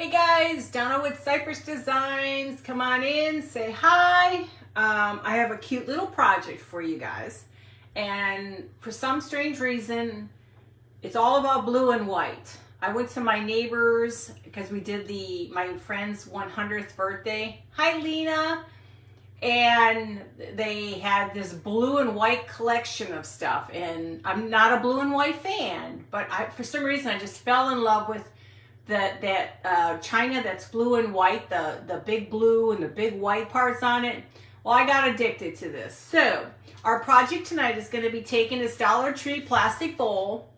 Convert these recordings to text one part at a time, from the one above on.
Hey guys, Donna with Cypress Designs. Come on in, say hi. I have a cute little project for you guys. And for some strange reason, it's all about blue and white. I went to my neighbors because we did my friend's 100th birthday. Hi Lena. And they had this blue and white collection of stuff. And I'm not a blue and white fan, but for some reason I just fell in love with that china that's blue and white, the big blue and the big white parts on it. Well, I got addicted to this. So our project tonight is going to be taking this Dollar Tree plastic bowl.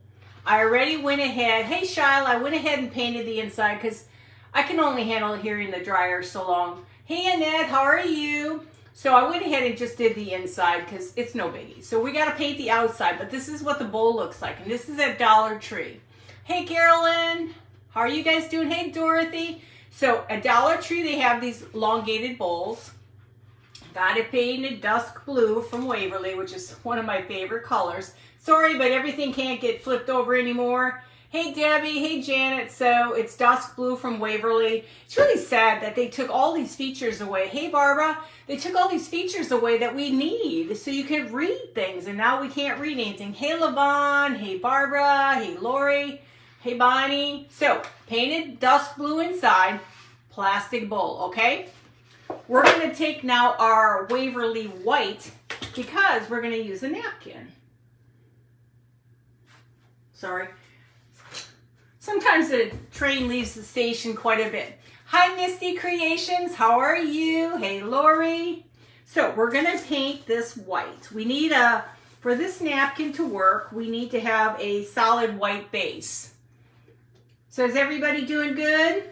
I already went ahead, hey Shiloh, I went ahead and painted the inside because I can only handle it here in the dryer so long. Hey Annette, how are you? So I went ahead and just did the inside because it's no biggie. So we got to paint the outside, but this is what the bowl looks like. And this is at Dollar Tree. Hey Carolyn. How are you guys doing? Hey, Dorothy. So at Dollar Tree, they have these elongated bowls. Got it painted dusk blue from Waverly, which is one of my favorite colors. Sorry, but everything can't get flipped over anymore. Hey, Debbie. Hey, Janet. So it's dusk blue from Waverly. It's really sad that they took all these features away. Hey, Barbara. They took all these features away that we need so you can read things, and now we can't read anything. Hey, Levon. Hey, Barbara. Hey, Lori. Hey Bonnie. So painted dusk blue inside, plastic bowl, okay? We're gonna take now our Waverly white because we're gonna use a napkin. Sorry. Sometimes the train leaves the station quite a bit. Hi Misty Creations, how are you? Hey Lori. So we're gonna paint this white. We need for this napkin to work, we need to have a solid white base. So is everybody doing good?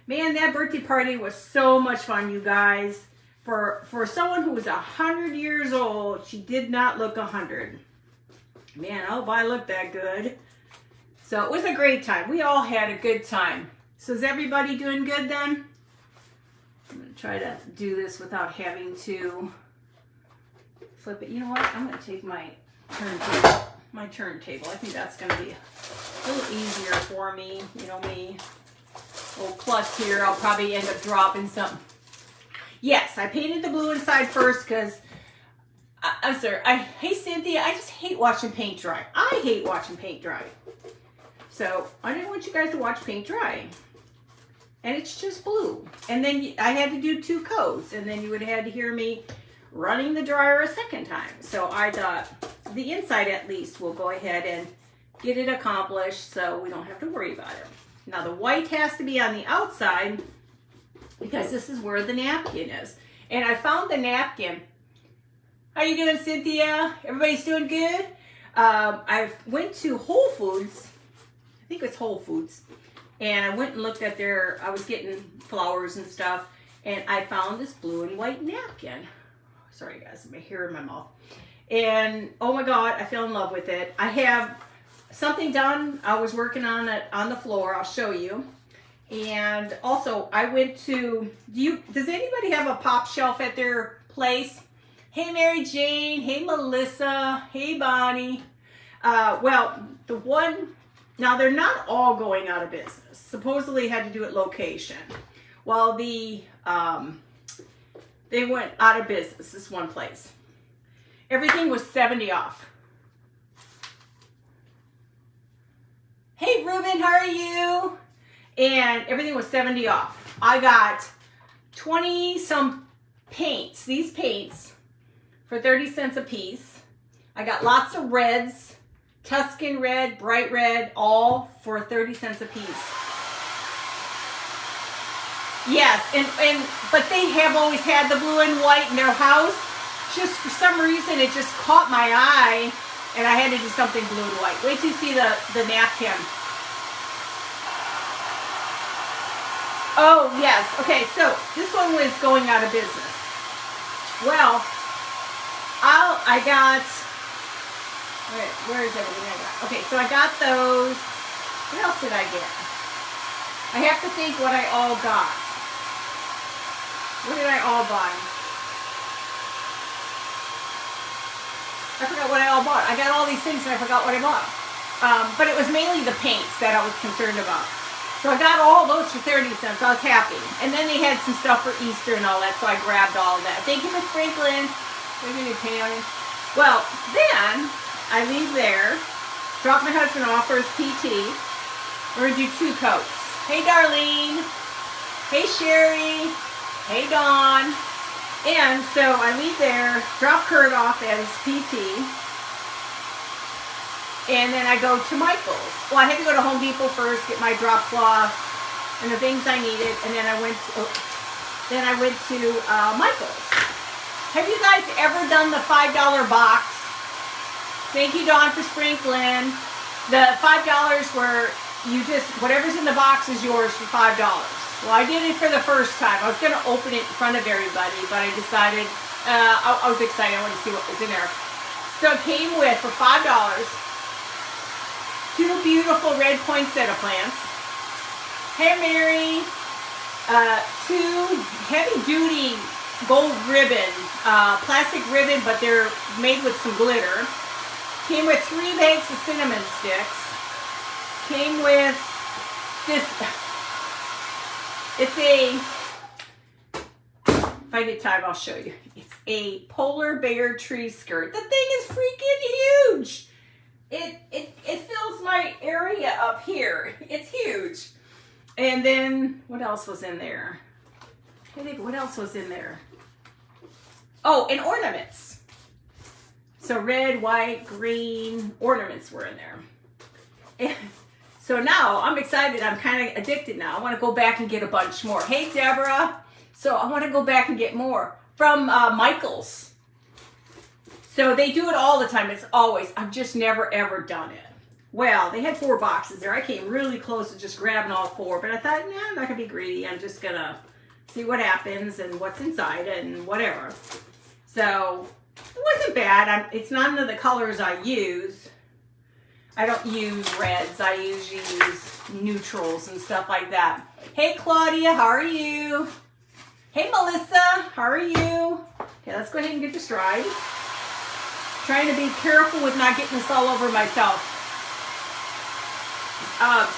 Man, that birthday party was so much fun, you guys. For someone who was 100 years old, she did not look 100. Man, I hope I looked that good. So it was a great time. We all had a good time. So is everybody doing good then? I'm going to try to do this without having to flip it. You know what? I'm going to take my turntable. I think that's going to be a little easier for me. You know me, little klutz here. I'll probably end up dropping something. Yes, I painted the blue inside first because, I'm sorry, hey Cynthia, I just hate watching paint dry. I hate watching paint dry. So I didn't want you guys to watch paint dry. And it's just blue. And then I had to do 2 coats, and then you would have had to hear me running the dryer a second time. So I thought the inside at least will go ahead and get it accomplished so we don't have to worry about it. Now the white has to be on the outside because this is where the napkin is. And I found the napkin. How you doing, Cynthia? Everybody's doing good? I went to Wholefoods. I think it's Wholefoods. And I went and looked at I was getting flowers and stuff. And I found this blue and white napkin. Sorry guys, my hair in my mouth. And oh my God, I fell in love with it. I have something done. I was working on it on the floor. I'll show you. And also I went to, does anybody have a pop shelf at their place? Hey Mary Jane, hey Melissa, hey Bonnie. Well, now they're not all going out of business. Supposedly had to do at location. Well, they went out of business, this one place. Everything was 70 off. Hey Ruben, how are you? And everything was 70 off. I got 20 some paints, these paints, for 30 cents a piece. I got lots of reds, Tuscan red, bright red, all for 30 cents a piece. Yes, but they have always had the blue and white in their house. Just for some reason, it just caught my eye, and I had to do something blue and white. Wait till you see the napkin. Oh, yes. Okay, so this one was going out of business. Well, where is everything I got? Okay, so I got those. What else did I get? I have to think what I all got. What did I all buy? I forgot what I all bought. I got all these things and I forgot what I bought. But it was mainly the paints that I was concerned about. So I got all those for 30 cents. I was happy. And then they had some stuff for Easter and all that, so I grabbed all of that. Thank you for sprinkling. Well, then I leave there, drop my husband off for his PT. We're going to do 2 coats. Hey, Darlene. Hey, Sherry. Hey, Dawn. And so I leave there, drop Kurt off at his PT. And then I go to Michael's. Well, I had to go to Home Depot first, get my drop cloth and the things I needed. And then I went to Michael's. Have you guys ever done the $5 box? Thank you, Dawn, for sprinkling. The $5 where you just, whatever's in the box is yours for $5. Well, I did it for the first time. I was going to open it in front of everybody, but I decided, I was excited. I wanted to see what was in there. So it came with, for $5, 2 beautiful red poinsettia plants. Hey, Mary. 2 heavy-duty gold ribbon, plastic ribbon, but they're made with some glitter. Came with 3 bags of cinnamon sticks. Came with this, it's a, if I get time, I'll show you. It's a polar bear tree skirt. The thing is freaking huge. It fills my area up here. It's huge. And then, what else was in there? I think, what else was in there? Oh, and ornaments. So red, white, green ornaments were in there. And so now I'm excited. I'm kind of addicted now. I want to go back and get a bunch more. Hey, Deborah. So I want to go back and get more from Michael's. So they do it all the time. It's always, I've just never, ever done it. Well, they had 4 boxes there. I came really close to just grabbing all 4, but I thought, nah, I'm not going to be greedy. I'm just going to see what happens and what's inside and whatever. So it wasn't bad. It's none of the colors I use. I don't use reds. I usually use neutrals and stuff like that. Hey, Claudia, how are you? Hey, Melissa, how are you? Okay, let's go ahead and get this dried. Trying to be careful with not getting this all over myself.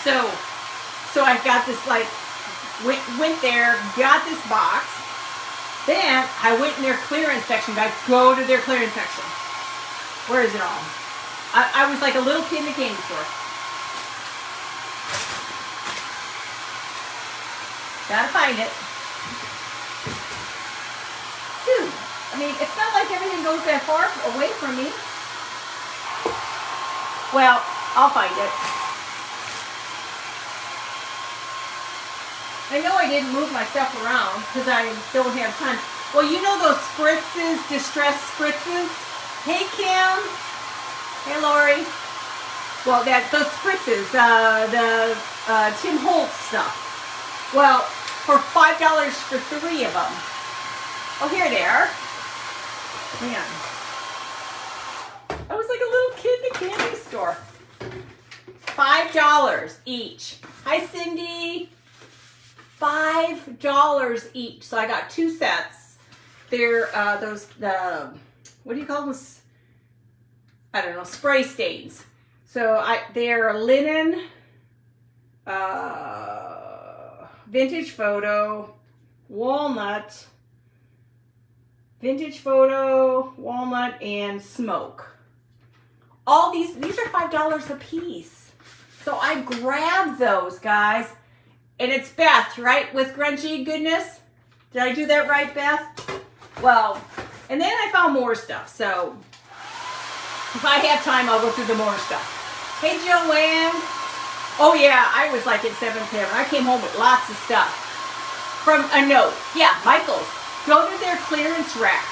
So I got this, like, went there, got this box. Then I went in their clearance section. Guys, go to their clearance section. Where is it all? I was like a little kid in a candy store. Gotta find it. Dude, I mean, it's not like everything goes that far away from me. Well, I'll find it. I know I didn't move my stuff around because I don't have time. Well, you know those spritzes, distress spritzes? Hey, Kim. Hey, Lori. Well, those spritzes, the Tim Holtz stuff. Well, for $5 for 3 of them. Oh, here they are. Man. I was like a little kid in a candy store. $5 each. Hi, Cindy. $5 each. So I got 2 sets. They're what do you call them? I don't know, spray stains. So they're linen, vintage photo, walnut, and smoke. All these are $5 a piece. So I grabbed those, guys. And it's Beth, right? With Grungy Goodness. Did I do that right, Beth? Well, and then I found more stuff. So if I have time, I'll go through the more stuff. Hey, Joanne. Oh, yeah, I was like at 7th Heaven. I came home with lots of stuff. From a note. Yeah, Michael's. Go to their clearance rack.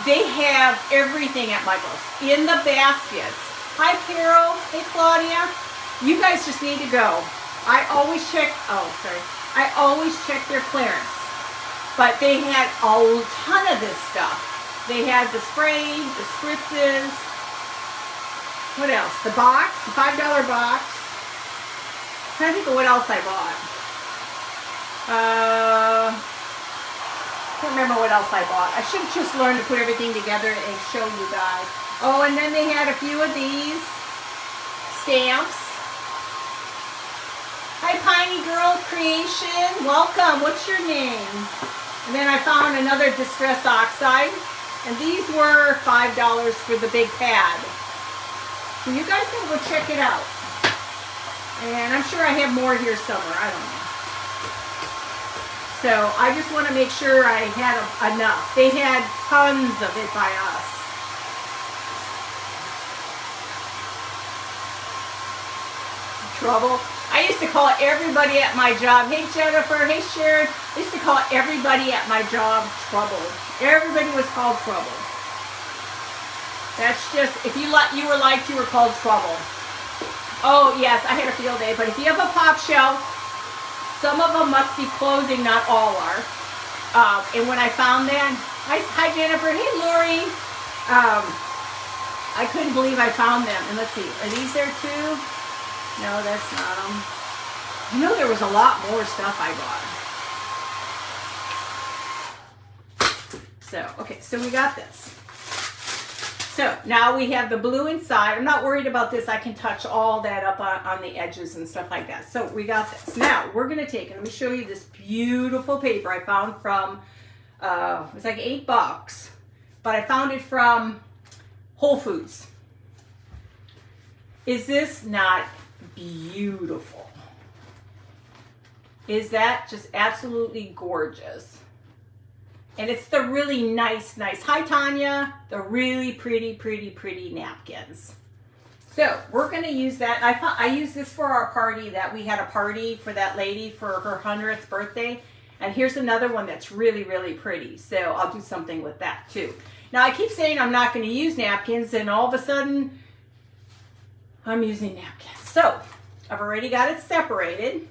They have everything at Michael's. In the baskets. Hi, Carol. Hey, Claudia. You guys just need to go. I always check their clearance. But they had a ton of this stuff. They had the spray, the spritzes. What else? The box, the $5 box. I'm trying to think of what else I bought. Can't remember what else I bought. I should have just learned to put everything together and show you guys. Oh, and then they had a few of these stamps. Hi, Piney Girl Creation. Welcome. What's your name? And then I found another Distress Oxide. And these were $5 for the big pad. So you guys can go check it out. And I'm sure I have more here somewhere. I don't know. So I just want to make sure I had enough. They had tons of it by us. Trouble. I used to call everybody at my job. Hey Jennifer, hey Sharon. I used to call everybody at my job trouble. Everybody was called trouble. That's just, if you were liked, you were called trouble. Oh yes, I had a field day, but if you have a pop shelf, some of them must be closing, not all are. And when I found that, hi Jennifer, hey Lori. I couldn't believe I found them. And let's see, are these there too? No, that's not them. You know, there was a lot more stuff I bought. So, okay, so we got this. So now we have the blue inside. I'm not worried about this. I can touch all that up on the edges and stuff like that. So we got this. Now we're going to take, and let me show you this beautiful paper I found from, it was like $8, but I found it from Wholefoods. Is this not beautiful? Is that just absolutely gorgeous? And it's the really nice, hi Tanya, the really pretty napkins. So we're gonna use that. I used this for our party that we had a party for that lady for her 100th birthday. And here's another one that's really pretty. So I'll do something with that too. Now I keep saying I'm not gonna use napkins and all of a sudden I'm using napkins. So I've already got it separated.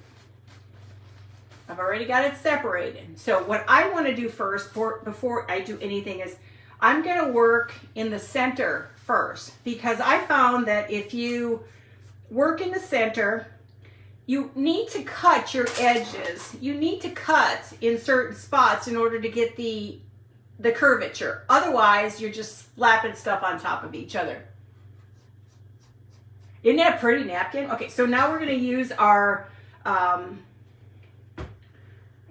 So what I want to do first, before I do anything, is I'm going to work in the center first. Because I found that if you work in the center, you need to cut your edges. You need to cut in certain spots in order to get the curvature. Otherwise, you're just slapping stuff on top of each other. Isn't that a pretty napkin? Okay, so now we're going to use our...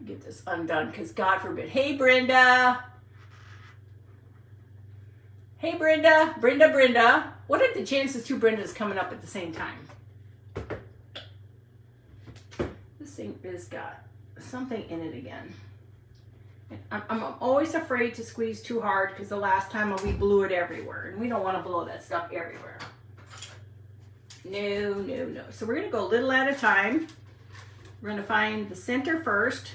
get this undone because God forbid. Hey Brenda. Hey Brenda. Brenda. What are the chances two Brendas coming up at the same time? This thing has got something in it again. I'm always afraid to squeeze too hard because the last time we blew it everywhere. And we don't want to blow that stuff everywhere. No. So we're going to go a little at a time. We're going to find the center first.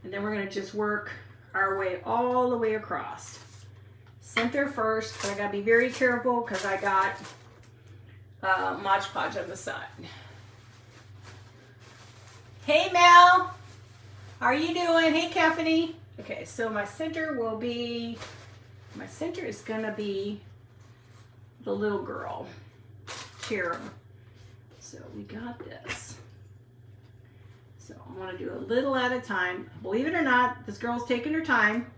And then we're going to just work our way all the way across. Center first, but I got to be very careful because I got Mod Podge on the side. Hey Mel, how are you doing? Hey Caffany. Okay, so my center is going to be the little girl, cherub. So we got this. So I want to do a little at a time. Believe it or not, this girl's taking her time.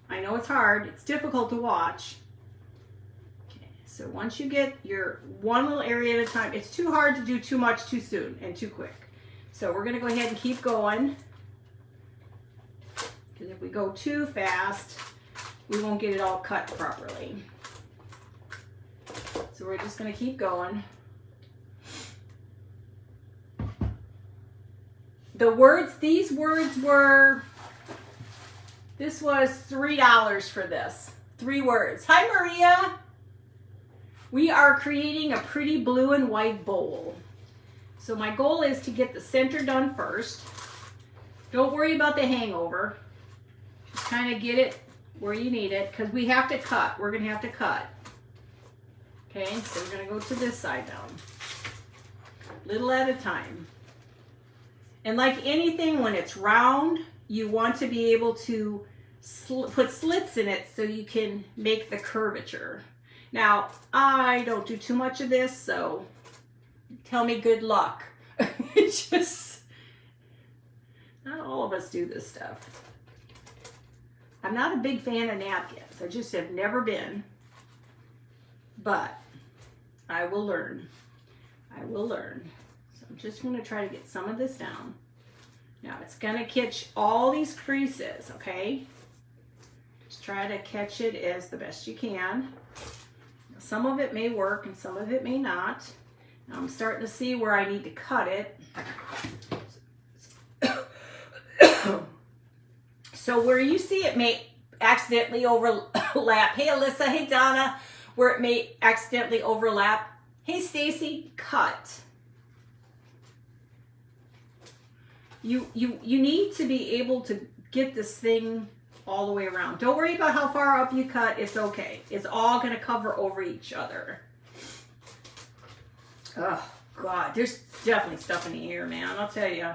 I know it's hard. It's difficult to watch. Okay, so once you get your one little area at a time, it's too hard to do too much too soon and too quick. So we're going to go ahead and keep going. Because if we go too fast, we won't get it all cut properly. So we're just going to keep going. These words were, this was $3 for this. 3 words. Hi Maria. We are creating a pretty blue and white bowl. So my goal is to get the center done first. Don't worry about the hangover. Just kind of get it where you need it because we have to cut. We're going to have to cut. Okay, so we're going to go to this side now. Little at a time. And like anything, when it's round, you want to be able to put slits in it so you can make the curvature. Now, I don't do too much of this, so tell me good luck. It's just, not all of us do this stuff. I'm not a big fan of napkins. I just have never been. But I will learn. So I'm just going to try to get some of this down. Now it's going to catch all these creases, okay? Just try to catch it as the best you can. Some of it may work and some of it may not. Now I'm starting to see where I need to cut it. So where you see it may accidentally overlap. Hey Alyssa, hey Donna, where it may accidentally overlap. Hey Stacy, cut. You need to be able to get this thing all the way around. Don't worry about how far up you cut. It's okay. It's all going to cover over each other. Oh, God. There's definitely stuff in the air, man. I'll tell you.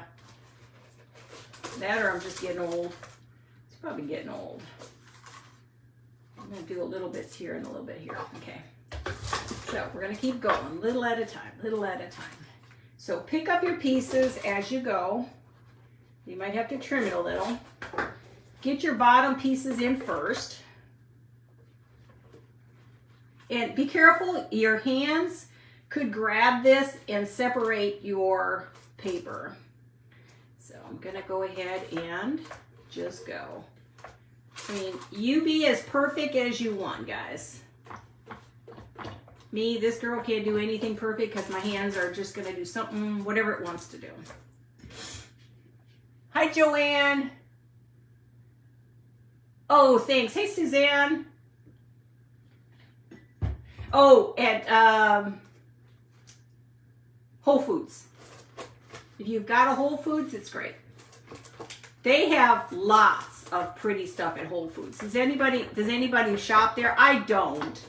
That or I'm just getting old. It's probably getting old. I'm going to do a little bit here and a little bit here. Okay. So we're going to keep going. Little at a time. Little at a time. So pick up your pieces as you go. You might have to trim it a little. Get your bottom pieces in first. And be careful, your hands could grab this and separate your paper. So I'm gonna go ahead and just go. I mean, you be as perfect as you want, guys. Me, this girl can't do anything perfect because my hands are just gonna do something, whatever it wants to do. Hi, Joanne. Oh, thanks. Hey, Suzanne. Oh, at Wholefoods. If you've got a Wholefoods, it's great. They have lots of pretty stuff at Wholefoods. Does anybody shop there? I don't.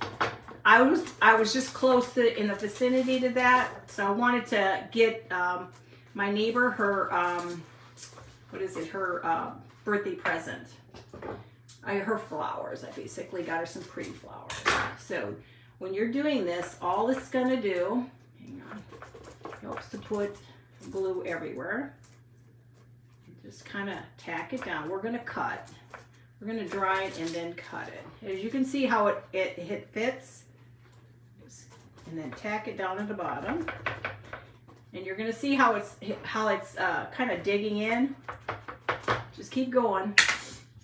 I was just close to in the vicinity to that, so I wanted to get my neighbor her her birthday present. Her flowers. I basically got her some pretty flowers. So when you're doing this, all it's gonna do, hang on, helps to put glue everywhere. Just kind of tack it down. We're gonna cut. We're gonna dry it and then cut it. As you can see how it fits, and then tack it down at the bottom. And you're gonna see how it's kind of digging in. Just keep going.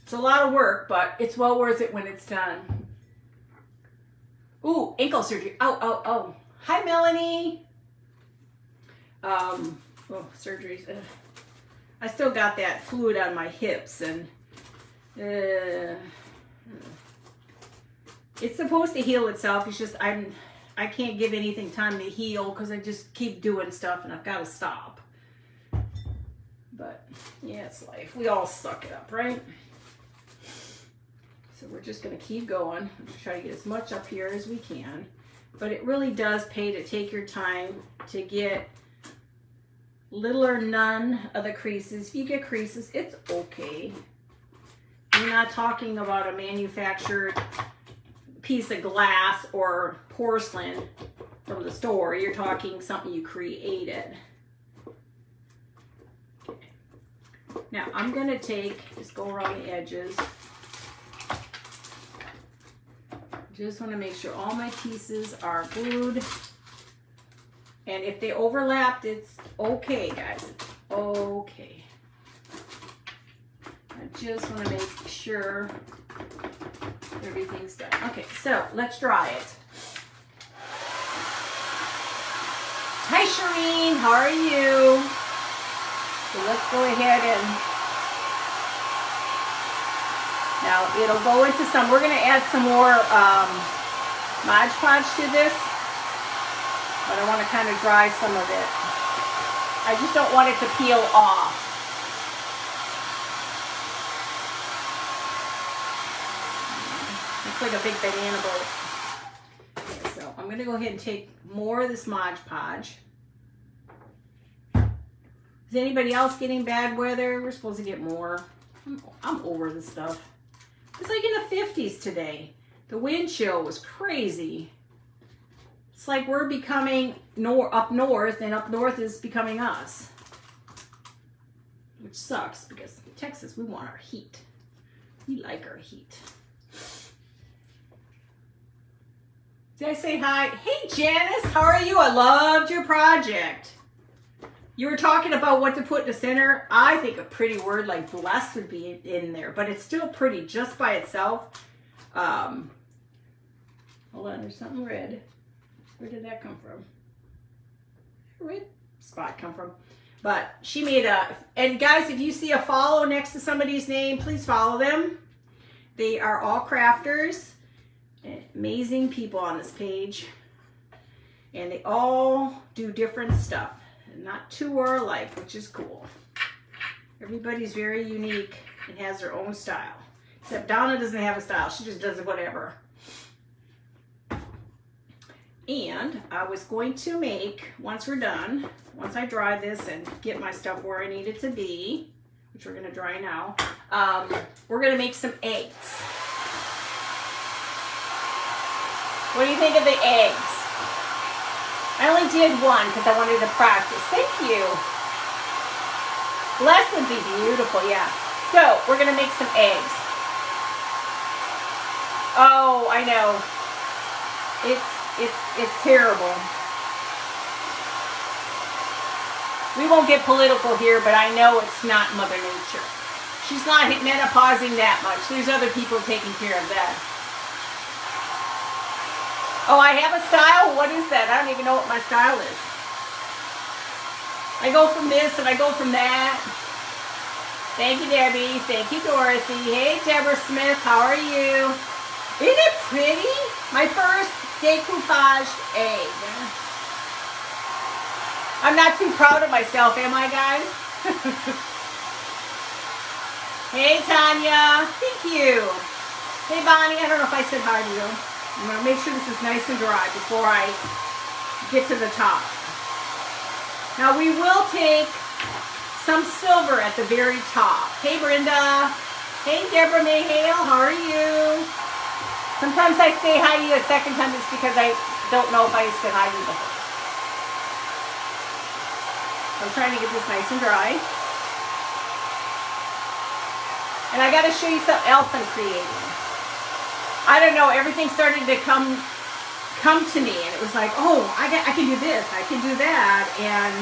It's a lot of work, but it's well worth it when it's done. Ooh, ankle surgery. Oh. Hi, Melanie. Surgeries. I still got that fluid on my hips, and it's supposed to heal itself. It's just I can't give anything time to heal because I just keep doing stuff, and I've got to stop. But yeah, it's life. We all suck it up, right? So we're just going to keep going. Try to get as much up here as we can. But it really does pay to take your time to get little or none of the creases. If you get creases, it's okay. You're not talking about a manufactured piece of glass or porcelain from the store. You're talking something you created. Okay. Now I'm going to just go around the edges. Just want to make sure all my pieces are glued. And if they overlapped, it's okay, guys. It's okay. I just want to make sure everything's done. Okay, so let's dry it. Hi, Shireen. How are you? So let's go ahead and... Now it'll go into some, we're going to add some more Mod Podge to this, but I want to kind of dry some of it. I just don't want it to peel off. Looks like a big banana boat. Okay, so I'm going to go ahead and take more of this Mod Podge. Is anybody else getting bad weather? We're supposed to get more. I'm over this stuff. It's like in the 50s today. The wind chill was crazy. It's like we're becoming up north, and up north is becoming us. Which sucks, because in Texas, we want our heat. We like our heat. Did I say hi? Hey, Janice, how are you? I loved your project. You were talking about what to put in the center. I think a pretty word like blessed would be in there, but it's still pretty just by itself. Hold on, there's something red. Where did that come from? Red spot come from? But she made and guys, if you see a follow next to somebody's name, please follow them. They are all crafters, amazing people on this page, and they all do different stuff. Not two are alike, which is cool. Everybody's very unique and has their own style. Except Donna doesn't have a style. She just does whatever. And I was going to make, once we're done, once I dry this and get my stuff where I need it to be, which we're going to dry now, we're going to make some eggs. What do you think of the eggs? I only did one because I wanted to practice. Thank you. Blessed would be beautiful, yeah. So, we're going to make some eggs. Oh, I know. It's terrible. We won't get political here, but I know it's not Mother Nature. She's not menopausing that much. There's other people taking care of that. Oh, I have a style? What is that? I don't even know what my style is. I go from this and I go from that. Thank you, Debbie. Thank you, Dorothy. Hey, Deborah Smith. How are you? Isn't it pretty? My first decoupage egg. I'm not too proud of myself, am I, guys? Hey, Tanya. Thank you. Hey, Bonnie. I don't know if I said hi to you. I'm going to make sure this is nice and dry before I get to the top. Now we will take some silver at the very top. Hey Brenda. Hey Deborah Mayhale, how are you? Sometimes I say hi to you a second time just because I don't know if I said hi to you before. I'm trying to get this nice and dry. And I got to show you something else I'm creating. I don't know, everything started to come to me, and it was like, oh, I can do this, I can do that, and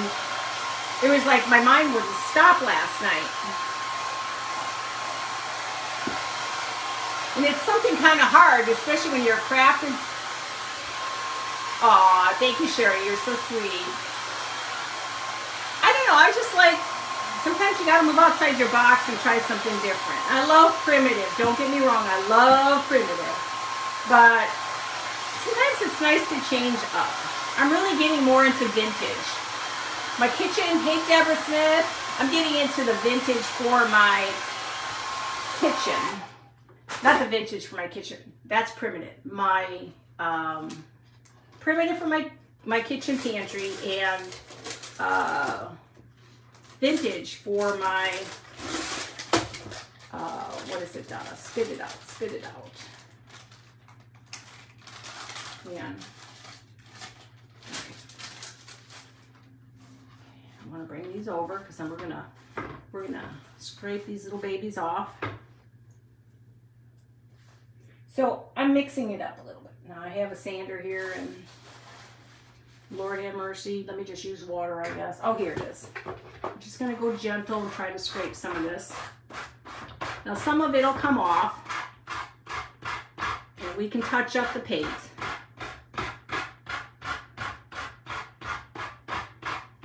it was like my mind wouldn't stop last night. And it's something kind of hard, especially when you're crafting. Aw, thank you, Sherry, you're so sweet. I don't know, I just like, sometimes you gotta move outside your box and try something different. I love primitive, don't get me wrong, I love primitive. But sometimes it's nice to change up. I'm really getting more into vintage. My kitchen, hey Deborah Smith, I'm getting into the vintage for my kitchen. Not the vintage for my kitchen, that's primitive. My primitive for my kitchen pantry, and vintage for my, what is it, Donna? Spit it out. Yeah. I want to bring these over because then we're gonna scrape these little babies off. So I'm mixing it up a little bit. Now I have a sander here, and Lord have mercy. Let me just use water, I guess. Oh, here it is. I'm just gonna go gentle and try to scrape some of this. Now some of it'll come off, and we can touch up the paint.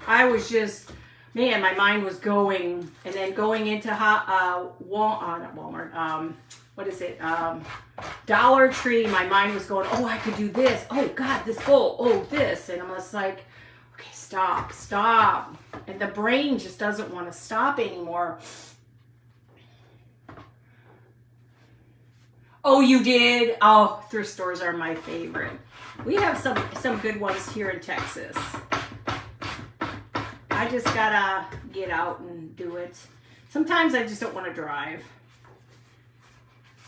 I was just, man, my mind was going, and then going into not Walmart, what is it, Dollar Tree, my mind was going, oh, I could do this, oh God, this bowl, oh, this, and I'm just like, okay, stop, and the brain just doesn't want to stop anymore. Oh, you did? Oh, thrift stores are my favorite. We have some good ones here in Texas. I just gotta get out and do it. Sometimes I just don't want to drive.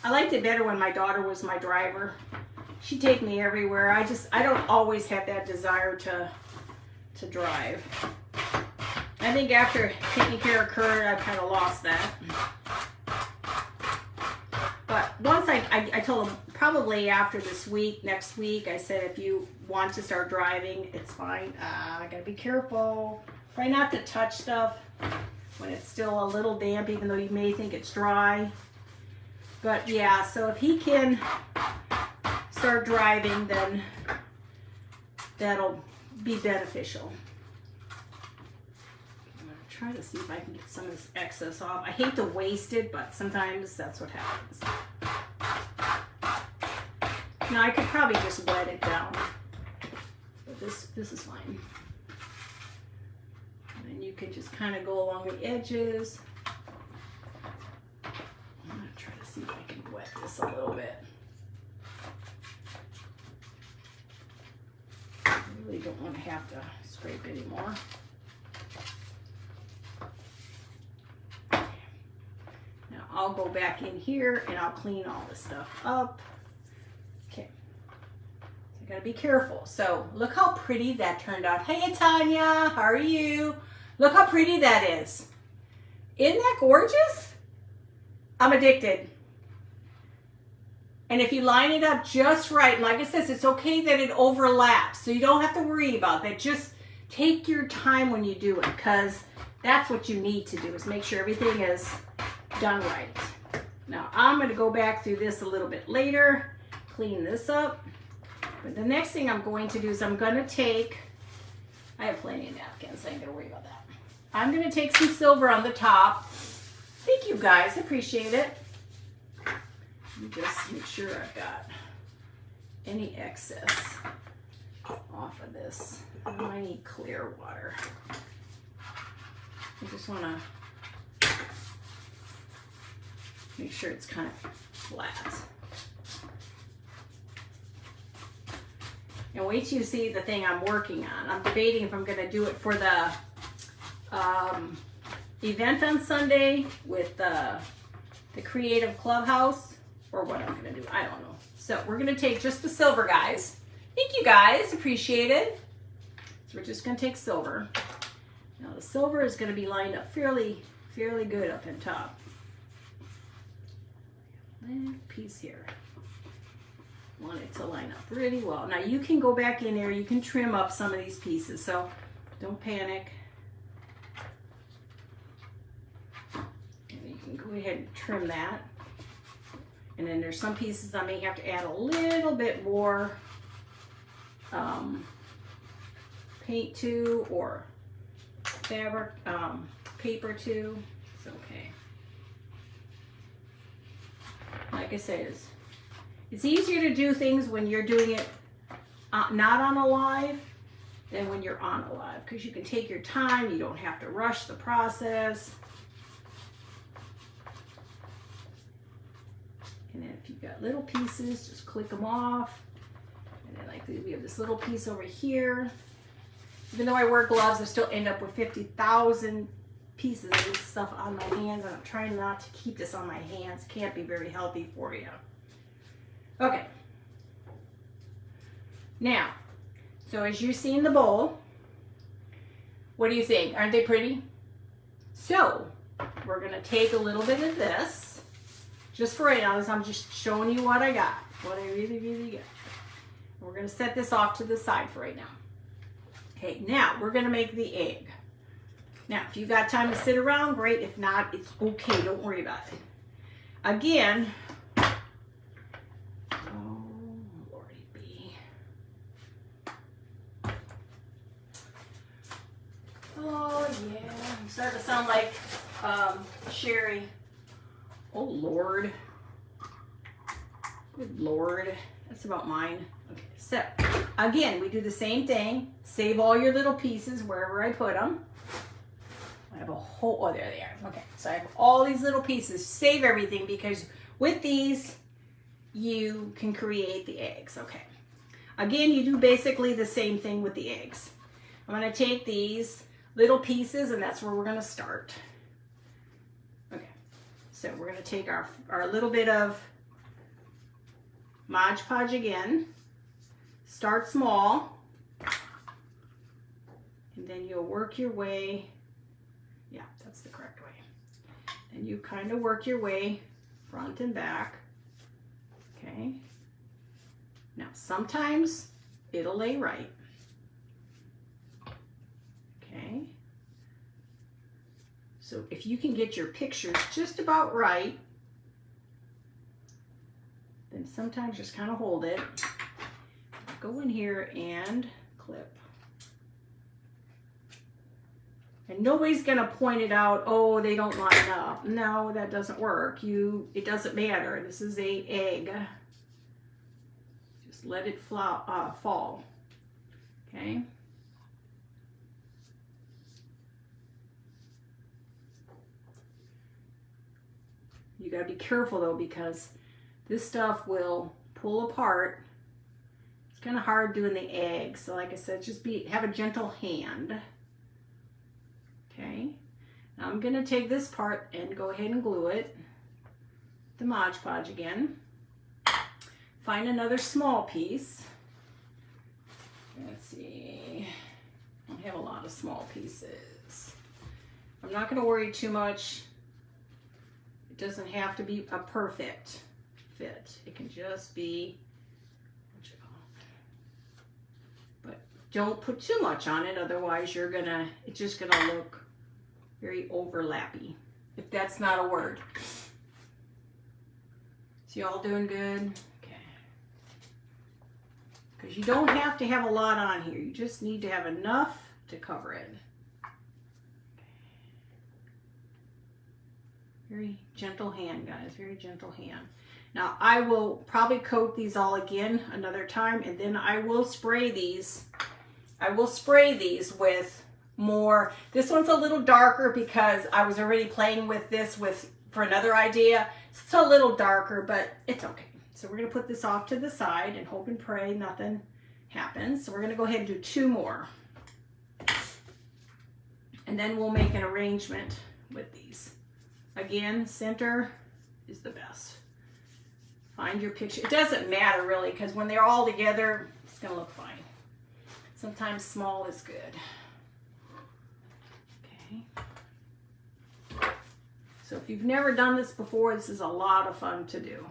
I liked it better when my daughter was my driver. She'd take me everywhere. I don't always have that desire to drive. I think after taking care of Kurt, I've kind of lost that. But once I told him, probably after this week, next week, I said, if you want to start driving, it's fine. I gotta be careful. Try not to touch stuff when it's still a little damp, even though you may think it's dry. But yeah, so if he can start driving, then that'll be beneficial. I'm gonna try to see if I can get some of this excess off. I hate to waste it, but sometimes that's what happens. Now I could probably just wet it down, but this is fine. And then you can just kind of go along the edges. I'm gonna try to see if I can wet this a little bit. I really don't want to have to scrape anymore. Now I'll go back in here and I'll clean all this stuff up. Okay, so I gotta be careful. So look how pretty that turned out. Hey Tanya, how are you? Look how pretty that is. Isn't that gorgeous? I'm addicted. And if you line it up just right, like I said, it's okay that it overlaps, so you don't have to worry about that. Just take your time when you do it, because that's what you need to do, is make sure everything is done right. Now I'm going to go back through this a little bit later, clean this up. But the next thing I'm going to do is I'm going to take, I have plenty of napkins, I ain't going to worry about that. I'm going to take some silver on the top. Thank you guys, appreciate it. Just make sure I've got any excess off of this. I need clear water. I just want to make sure it's kind of flat. And wait till you see the thing I'm working on. I'm debating if I'm going to do it for the event on Sunday with the Creative Clubhouse, or what I'm going to do. I don't know. So we're going to take just the silver, guys. Thank you guys. Appreciate it. So we're just going to take silver. Now the silver is going to be lined up fairly good up in top. Little piece here. Want it to line up really well. Now you can go back in there. You can trim up some of these pieces. So don't panic. And you can go ahead and trim that. And then there's some pieces I may have to add a little bit more paint to, or fabric, paper to. It's okay. Like I said, it's easier to do things when you're doing it not on a live than when you're on a live, because you can take your time. You don't have to rush the process. And then if you've got little pieces, just click them off. And then like we have this little piece over here. Even though I wear gloves, I still end up with 50,000 pieces of this stuff on my hands. And I'm trying not to keep this on my hands. Can't be very healthy for you. Okay. Now, so as you see in the bowl, what do you think? Aren't they pretty? So we're going to take a little bit of this. Just for right now, I'm just showing you what I got, what I really got. We're going to set this off to the side for right now. Okay, now we're going to make the egg. Now, if you've got time to sit around, great. If not, it's okay. Don't worry about it. Again, oh, Lordy B. Oh, yeah. I'm starting to sound like Sherry. Oh, Lord. Good Lord. That's about mine. Okay, so, again, we do the same thing. Save all your little pieces wherever I put them. I have a whole, oh, there they are. Okay, so I have all these little pieces. Save everything, because with these, you can create the eggs. Okay. Again, you do basically the same thing with the eggs. I'm going to take these little pieces, and that's where we're going to start. So we're going to take our little bit of Mod Podge again. Start small. And then you'll work your way. Yeah, that's the correct way. And you kind of work your way front and back. Okay. Now, sometimes it'll lay right. Okay. So if you can get your pictures just about right, then sometimes just kind of hold it. Go in here and clip. And nobody's gonna point it out, oh, they don't line up. No, that doesn't work. It doesn't matter. This is an egg. Just let it fall, okay? You gotta be careful though, because this stuff will pull apart. It's kind of hard doing the egg. So like I said, just have a gentle hand. Okay. Now I'm gonna take this part and go ahead and glue it. The Mod Podge again. Find another small piece. Let's see. I don't have a lot of small pieces. I'm not gonna worry too much. It doesn't have to be a perfect fit. It can just be, but don't put too much on it, otherwise it's just gonna look very overlappy, if that's not a word. So you all doing good? Okay. Because you don't have to have a lot on here. You just need to have enough to cover it. Very gentle hand, guys, very gentle hand. Now I will probably coat these all again another time, and then I will spray these. I will spray these with more. This one's a little darker because I was already playing with this for another idea. It's a little darker, but it's okay. So we're gonna put this off to the side and hope and pray nothing happens. So we're gonna go ahead and do 2 more. And then we'll make an arrangement with these. Again, center is the best. Find your picture. It doesn't matter really, because when they're all together, it's gonna look fine. Sometimes small is good. Okay. So if you've never done this before, this is a lot of fun to do.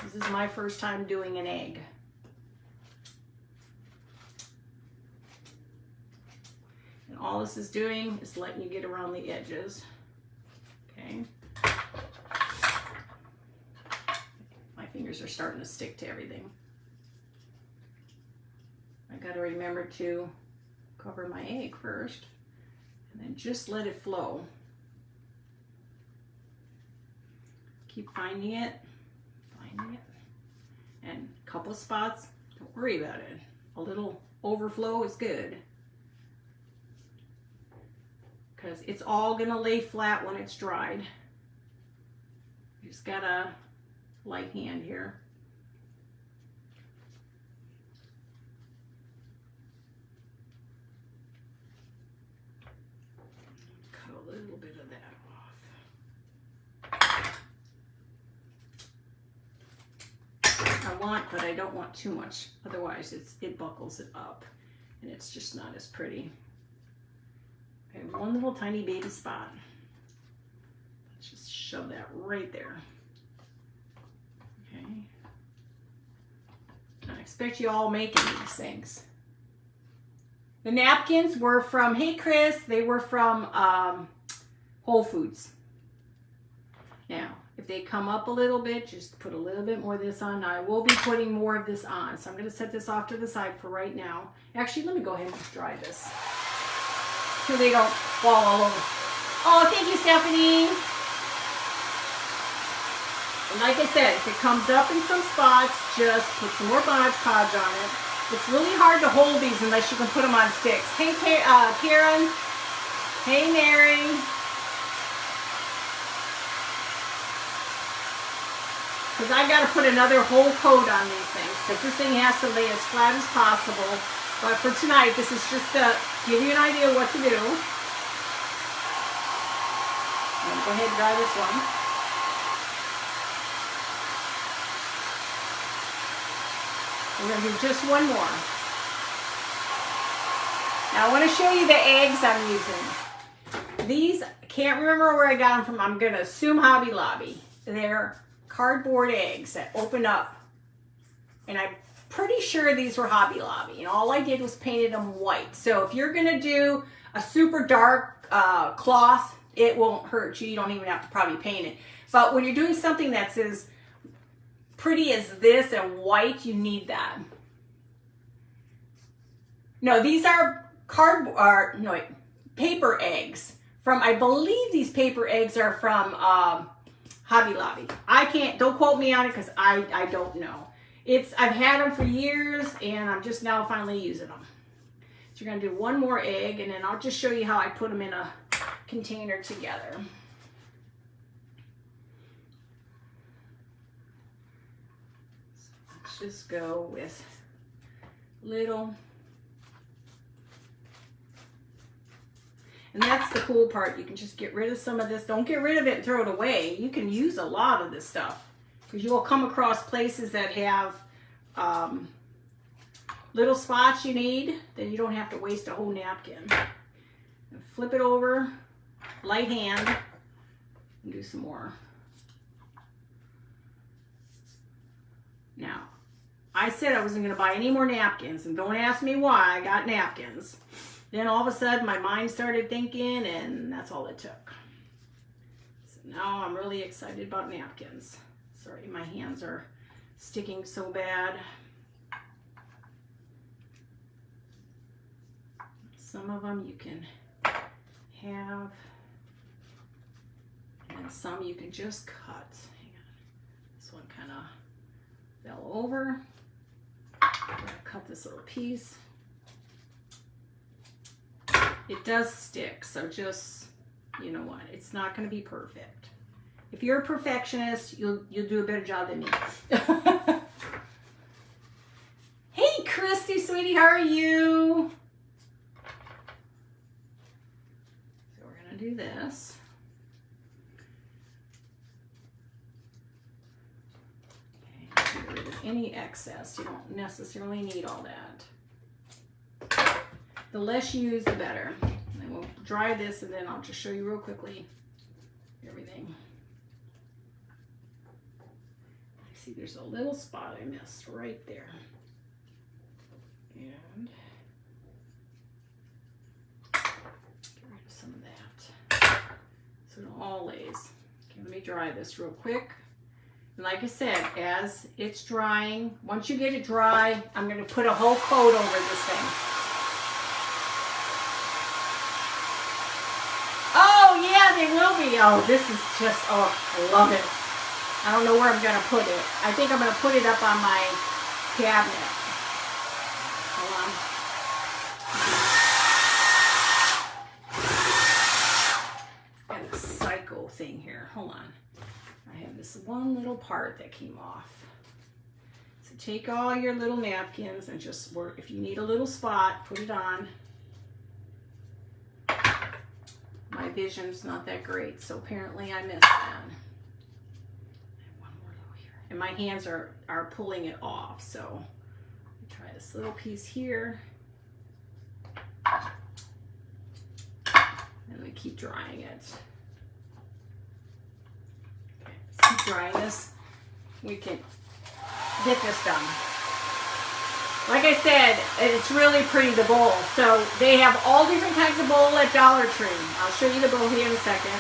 This is my first time doing an egg. And all this is doing is letting you get around the edges. Okay. My fingers are starting to stick to everything. I got to remember to cover my egg first and then just let it flow. Keep finding it, and a couple spots, don't worry about it. A little overflow is good, because it's all gonna lay flat when it's dried. You just got a light hand here. Cut a little bit of that off. I want, but I don't want too much. Otherwise it buckles it up and it's just not as pretty. Okay, one little tiny baby spot. Let's just shove that right there. Okay. I expect you all making these things. The napkins were from, hey Chris, they were from Wholefoods. Now, if they come up a little bit, just put a little bit more of this on. Now, I will be putting more of this on, so I'm going to set this off to the side for right now. Actually, let me go ahead and just dry this so they don't fall all over. Oh, thank you, Stephanie. And like I said, if it comes up in some spots, just put some more Mod Podge on it. It's really hard to hold these unless you can put them on sticks. Hey, Karen. Hey, Mary. Because I got to put another whole coat on these things, because this thing has to lay as flat as possible. But for tonight, this is just to give you an idea of what to do. I'm going to go ahead and dry this one. We're going to do just one more. Now I want to show you the eggs I'm using. These, I can't remember where I got them from. I'm going to assume Hobby Lobby. They're cardboard eggs that open up. And I pretty sure these were Hobby Lobby, and all I did was painted them white. So if you're gonna do a super dark cloth, it won't hurt you. You don't even have to probably paint it. But when you're doing something that's as pretty as this and white, you need that. No, these are paper eggs. I believe these paper eggs are from Hobby Lobby. Don't quote me on it because I don't know. I've had them for years and I'm just now finally using them. So you're gonna do one more egg and then I'll just show you how I put them in a container together. So let's just go with little. And that's the cool part. You can just get rid of some of this. Don't get rid of it and throw it away. You can use a lot of this stuff because you will come across places that have little spots you need. Then you don't have to waste a whole napkin. And flip it over, light hand, and do some more. Now, I said I wasn't going to buy any more napkins, and don't ask me why I got napkins. Then all of a sudden my mind started thinking and that's all it took. So now I'm really excited about napkins. Sorry, my hands are sticking so bad. Some of them you can have, and some you can just cut. Hang on. This one kind of fell over. I'm going to cut this little piece. It does stick, so just, you know what, it's not going to be perfect. If you're a perfectionist, you'll do a better job than me. Hey, Christy, sweetie, how are you? So we're going to do this. Okay, get rid of any excess. You don't necessarily need all that. The less you use, the better. And we'll dry this and then I'll just show you real quickly everything. I see there's a little spot I missed right there. And get rid of some of that. So it all lays. Okay, let me dry this real quick. And like I said, as it's drying, once you get it dry, I'm going to put a whole coat over this thing. They will be. Oh, this is just, oh, I love it. I don't know where I'm going to put it. I think I'm going to put it up on my cabinet. Hold on. Got a psycho thing here. Hold on. I have this one little part that came off. So take all your little napkins and just work. If you need a little spot, put it on. My vision's not that great, so apparently I missed that. One more little here. And my hands are pulling it off, so let me try this little piece here. And we keep drying it. Okay, let's keep drying this. We can get this done. Like I said, it's really pretty, the bowl. So they have all different kinds of bowl at Dollar Tree. I'll show you the bowl here in a second.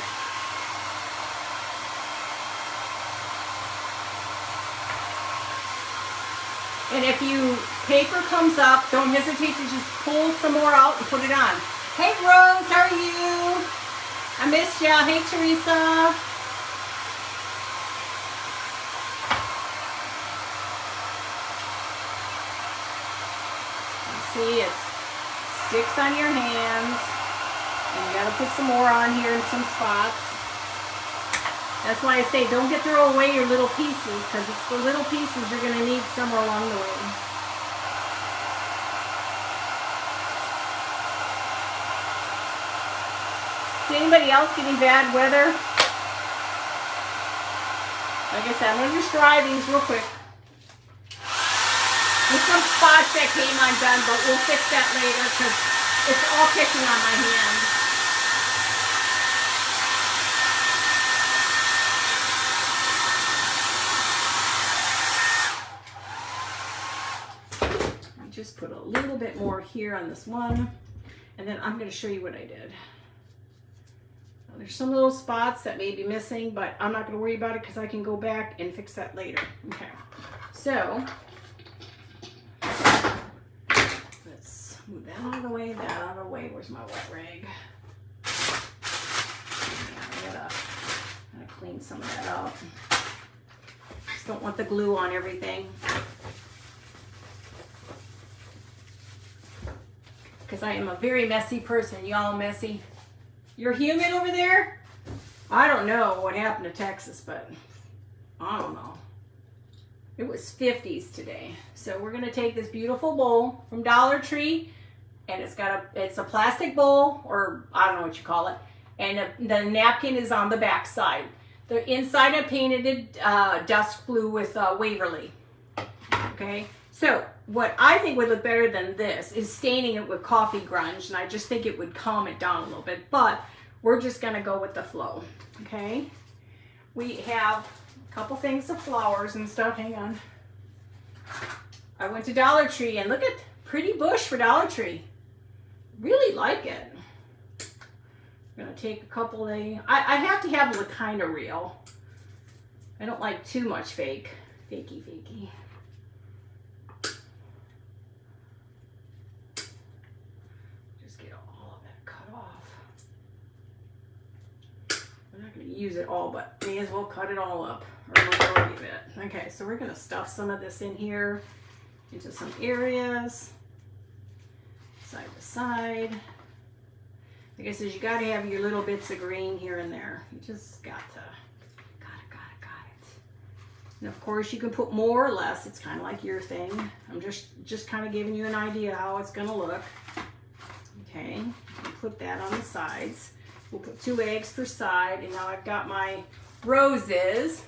And if paper comes up, don't hesitate to just pull some more out and put it on. Hey Rose, how are you? I missed ya. Hey Teresa. See, it sticks on your hands, and you got to put some more on here in some spots. That's why I say don't throw away your little pieces, because it's the little pieces you're going to need somewhere along the way. See anybody else getting bad weather? Like I said, I'm going to just dry these real quick. There's some spots that came undone, but we'll fix that later because it's all picking on my hand. little bit more here on this one. And then I'm going to show you what I did. Now, there's some little spots that may be missing, but I'm not going to worry about it because I can go back and fix that later. Okay, so let's move that out of the way, that out of the way. Where's my wet rag? I gotta clean some of that up. Just don't want the glue on everything. Because I am a very messy person. Y'all messy? You're humid over there? I don't know what happened to Texas, but I don't know. It was 50s today. So we're gonna take this beautiful bowl from Dollar Tree, and it's a plastic bowl, or I don't know what you call it, and the napkin is on the back side. The inside I painted it dusk blue with Waverly. Okay. So what I think would look better than this is staining it with coffee grunge, and I just think it would calm it down a little bit, but we're just gonna go with the flow, okay? We have a couple things of flowers and stuff, hang on. I went to Dollar Tree, and look at pretty bush for Dollar Tree. Really like it. I'm gonna take a couple of, I have to have the kind of real. I don't like too much fakey. Use it all, but may as well cut it all up, or majority of it. Okay, so we're gonna stuff some of this in here into some areas, side to side. Like I said, you gotta have your little bits of green here and there. You just got it. And of course, you can put more or less. It's kind of like your thing. I'm just kind of giving you an idea how it's gonna look. Okay, put that on the sides. We'll put 2 eggs per side, and now I've got my roses.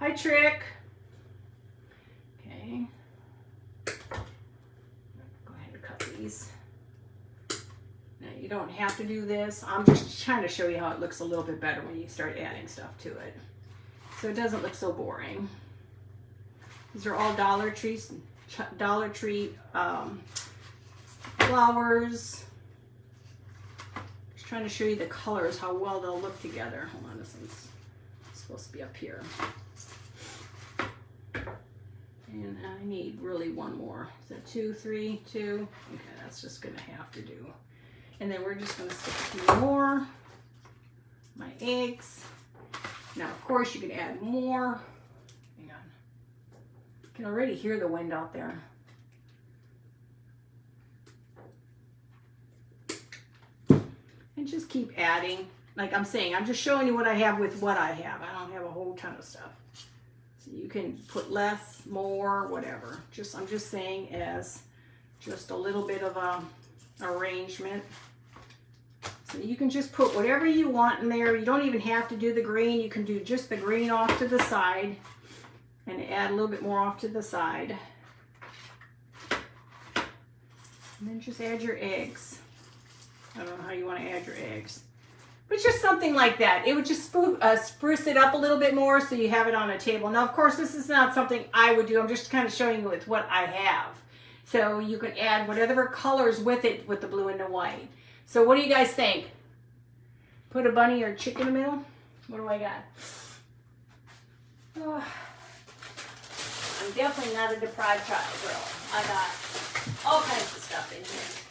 Hi, Trick. Okay. Go ahead and cut these. Now, you don't have to do this. I'm just trying to show you how it looks a little bit better when you start adding stuff to it. So it doesn't look so boring. These are all Dollar Tree flowers. Trying to show you the colors, how well they'll look together. Hold on, this one's supposed to be up here. And I need really one more. Is that 2, 3, 2? Okay, that's just gonna have to do. And then we're just gonna stick a few more. My eggs. Now, of course, you can add more. Hang on. You can already hear the wind out there. And just keep adding. Like I'm saying, I'm just showing you what I have with what I have. I don't have a whole ton of stuff. So you can put less, more, whatever. I'm just saying as just a little bit of a arrangement. So you can just put whatever you want in there. You don't even have to do the green. You can do just the green off to the side and add a little bit more off to the side. And then just add your eggs. I don't know how you want to add your eggs, but just something like that. It would just spruce it up a little bit more so you have it on a table. Now, of course, this is not something I would do. I'm just kind of showing you with what I have. So you can add whatever colors with it with the blue and the white. So what do you guys think? Put a bunny or a chick in the middle? What do I got? Oh, I'm definitely not a deprived child, girl. I got all kinds of stuff in here.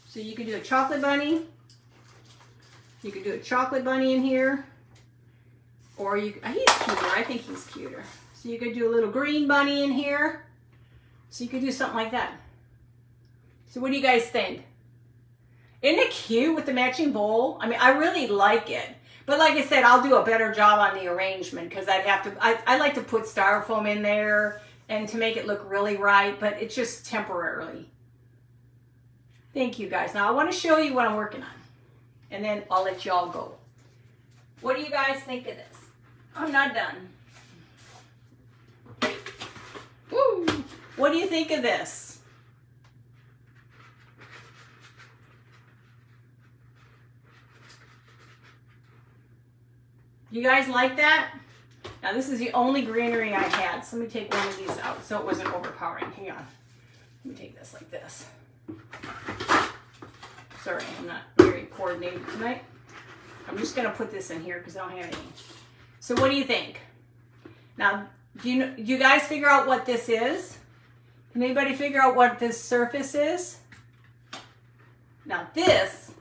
So you could do a chocolate bunny. You could do a chocolate bunny in here. Or he's cuter. I think he's cuter. So you could do a little green bunny in here. So you could do something like that. So what do you guys think? Isn't it cute with the matching bowl? I mean, I really like it. But like I said, I'll do a better job on the arrangement because I like to put styrofoam in there and to make it look really right, but it's just temporarily. Thank you guys. Now I want to show you what I'm working on and then I'll let y'all go. What do you guys think of this? I'm not done. Woo! What do you think of this? You guys like that? Now this is the only greenery I had, so let me take one of these out so it wasn't overpowering. Hang on. Let me take this like this. Sorry, I'm not very coordinated tonight. I'm just gonna put this in here because I don't have any. So what do you think? Now, do you guys figure out what this is? Can anybody figure out what this surface is? Now this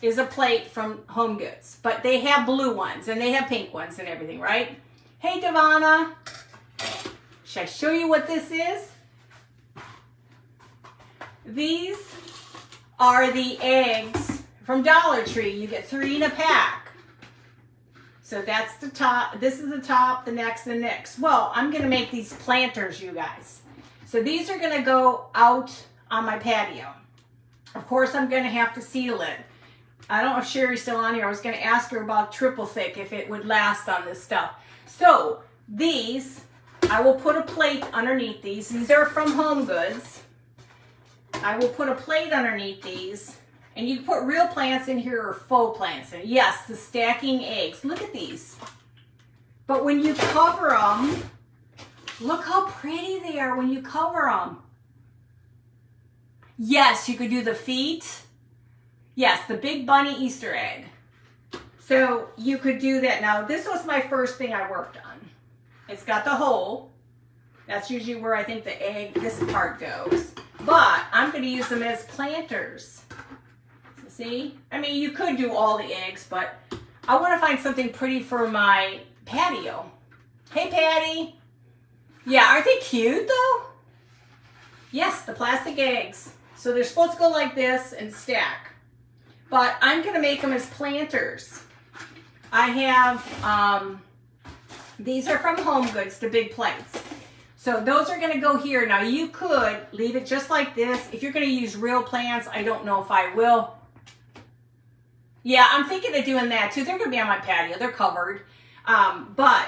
is a plate from Home Goods, but they have blue ones and they have pink ones and everything, right? Hey, Devana, should I show you what this is? These are the eggs from Dollar Tree. You get 3 in a pack. So that's the top. This is the top, the next, the next. Well, I'm going to make these planters, you guys. So these are going to go out on my patio. Of course, I'm going to have to seal it. I don't know if Sherry's still on here. I was going to ask her about triple thick, if it would last on this stuff. So these, I will put a plate underneath these. These are from Home Goods. I will put a plate underneath these. And you can put real plants in here or faux plants in. Yes, the stacking eggs. Look at these. But when you cover them, look how pretty they are when you cover them. Yes, you could do the feet. Yes, the big bunny Easter egg. So you could do that. Now, this was my first thing I worked on. It's got the hole. That's usually where I think the egg, this part goes. But I'm going to use them as planters. So see? I mean, you could do all the eggs, but I want to find something pretty for my patio. Hey, Patty. Yeah, aren't they cute, though? Yes, the plastic eggs. So they're supposed to go like this and stack. But I'm going to make them as planters. I have, these are from Home Goods, the big plates. So those are going to go here. Now you could leave it just like this. If you're going to use real plants, I don't know if I will. Yeah, I'm thinking of doing that too. They're going to be on my patio. They're covered. But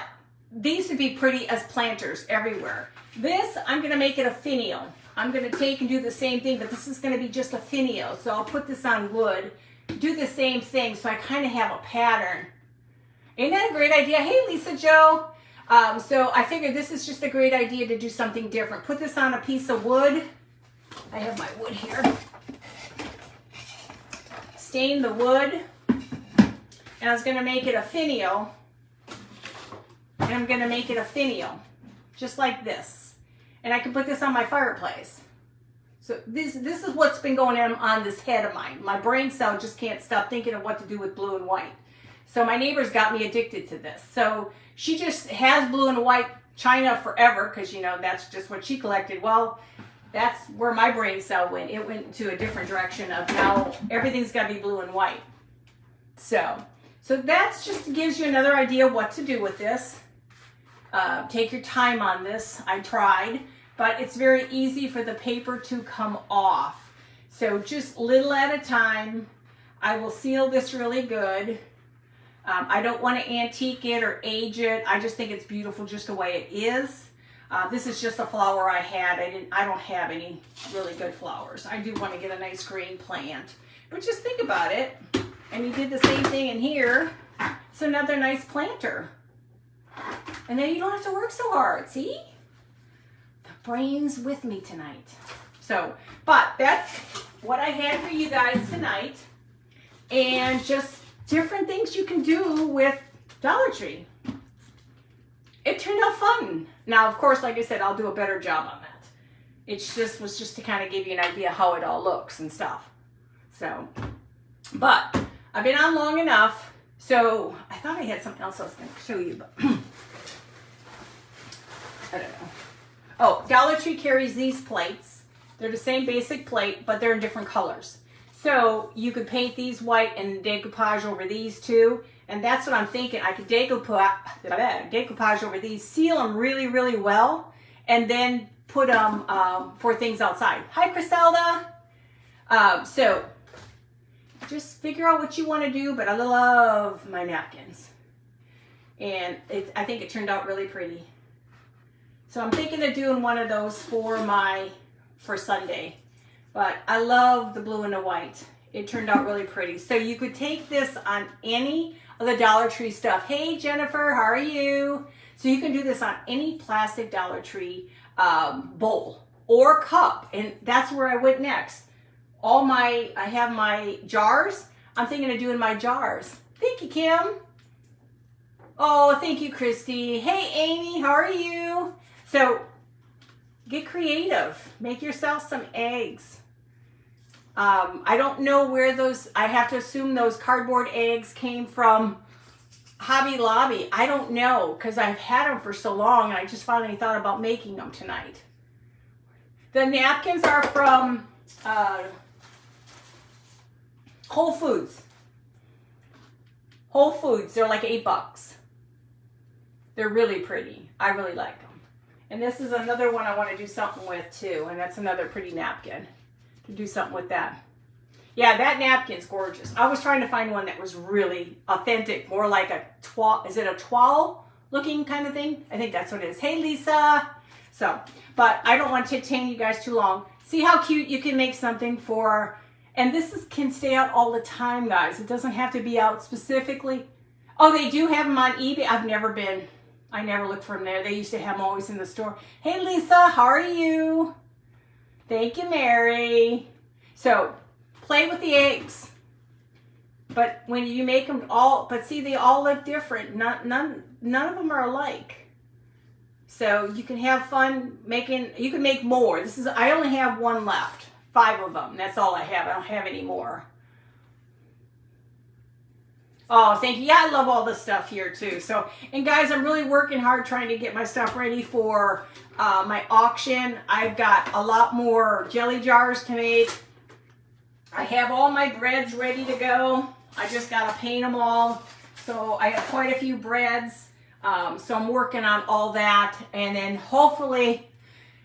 these would be pretty as planters everywhere. This, I'm going to make it a finial. I'm going to take and do the same thing, but this is going to be just a finial. So I'll put this on wood, do the same thing so I kind of have a pattern. Isn't that a great idea? Hey, Lisa Joe. So I figured this is just a great idea to do something different. Put this on a piece of wood. I have my wood here. Stain the wood. And I was going to make it a finial. And I'm going to make it a finial. Just like this. And I can put this on my fireplace. So this is what's been going on this head of mine. My brain cell just can't stop thinking of what to do with blue and white. So my neighbor's got me addicted to this. So she just has blue and white china forever because, you know, that's just what she collected. Well, that's where my brain cell went. It went to a different direction of now everything's got to be blue and white. So that's just gives you another idea what to do with this. Take your time on this. I tried, but it's very easy for the paper to come off. So just little at a time. I will seal this really good. I don't want to antique it or age it. I just think it's beautiful just the way it is. This is just a flower I had. I don't have any really good flowers. I do want to get a nice green plant. But just think about it. And you did the same thing in here. It's another nice planter. And then you don't have to work so hard. See? The brain's with me tonight. So, but that's what I had for you guys tonight. And just different things you can do with Dollar Tree. It turned out fun. Now, of course, like I said, I'll do a better job on that. It just was just to kind of give you an idea how it all looks and stuff. So, but I've been on long enough. So I thought I had something else I was going to show you, but I don't know. Oh, Dollar Tree carries these plates. They're the same basic plate, but they're in different colors. So you could paint these white and decoupage over these too. And that's what I'm thinking. I could decoupage over these, seal them really, really well, and then put them for things outside. Hi, Criselda. So just figure out what you want to do, but I love my napkins. And I think it turned out really pretty. So I'm thinking of doing one of those for Sunday. But I love the blue and the white. It turned out really pretty. So you could take this on any of the Dollar Tree stuff. Hey, Jennifer, how are you? So you can do this on any plastic Dollar Tree bowl or cup. And that's where I went next. I have my jars. I'm thinking of doing my jars. Thank you, Kim. Oh, thank you, Christy. Hey, Amy, how are you? So get creative. Make yourself some eggs. I don't know where I have to assume those cardboard eggs came from Hobby Lobby. I don't know because I've had them for so long and I just finally thought about making them tonight. The napkins are from Wholefoods. Wholefoods, they're like $8. They're really pretty. I really like them. And this is another one I want to do something with too. And that's another pretty napkin. To do something with that. Yeah, that napkin's gorgeous. I was trying to find one that was really authentic. More like a toile. Is it a toile looking kind of thing? I think that's what it is. Hey, Lisa. So, but I don't want to detain you guys too long. See how cute you can make something for... And this can stay out all the time, guys. It doesn't have to be out specifically. Oh, they do have them on eBay. I never looked for them there. They used to have them always in the store. Hey, Lisa, how are you? Thank you, Mary. So, play with the eggs. But when you make them but see, they all look different. None of them are alike. So, you can have fun you can make more. I only have one left. 5 of them. That's all I have. I don't have any more. Oh, thank you. Yeah, I love all this stuff here too. So, and guys, I'm really working hard trying to get my stuff ready for my auction. I've got a lot more jelly jars to make. I have all my breads ready to go. I just got to paint them all. So I have quite a few breads. So I'm working on all that. And then hopefully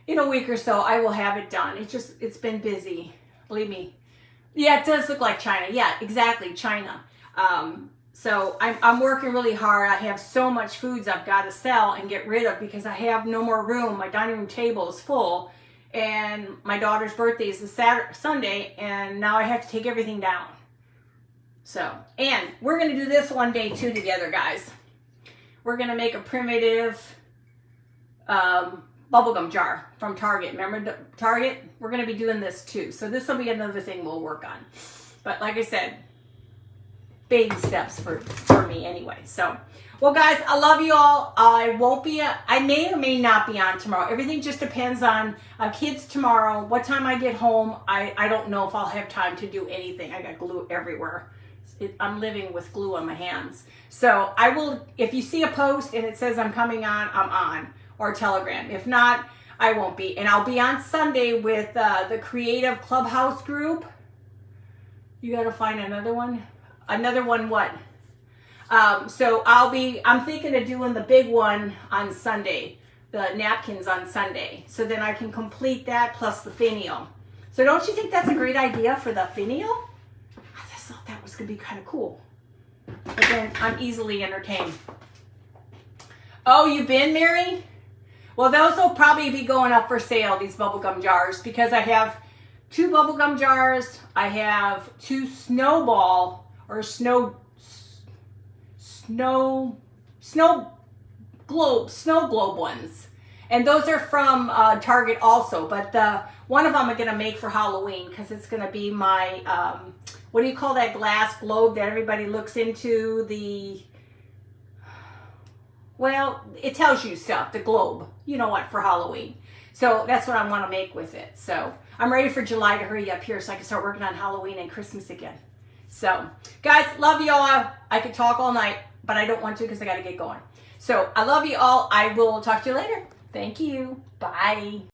in a week or so, I will have it done. It's been busy. Believe me. Yeah, it does look like China. Yeah, exactly. China. So I'm working really hard. I have so much foods I've got to sell and get rid of because I have no more room. My dining room table is full and my daughter's birthday is Sunday and now I have to take everything down. So, and we're going to do this one day too together, guys. We're going to make a primitive bubblegum jar from Target. Remember Target? We're going to be doing this too. So this will be another thing we'll work on. But like I said, baby steps for me anyway. So, well guys, I love you all. I may or may not be on tomorrow. Everything just depends on kids tomorrow, what time I get home. I don't know if I'll have time to do anything. I got glue everywhere. I'm living with glue on my hands. So I will, if you see a post and it says I'm coming on, I'm on. Or Telegram. If not, I won't be. And I'll be on Sunday with the Creative Clubhouse group. You got to find another one. Another one what? So I'm thinking of doing the big one on Sunday. The napkins on Sunday. So then I can complete that plus the finial. So don't you think that's a great idea for the finial? I just thought that was going to be kind of cool. But then I'm easily entertained. Oh, you been, Mary? Well, those will probably be going up for sale, these bubblegum jars, because I have 2 bubblegum jars. I have 2 snow globe ones. And those are from Target also. But one of them I'm going to make for Halloween because it's going to be my, what do you call that glass globe that everybody looks into? Well, it tells you stuff, the globe, you know what, for Halloween. So that's what I want to make with it. So I'm ready for July to hurry up here so I can start working on Halloween and Christmas again. So guys, love you all. I could talk all night, but I don't want to because I got to get going. So I love you all. I will talk to you later. Thank you. Bye.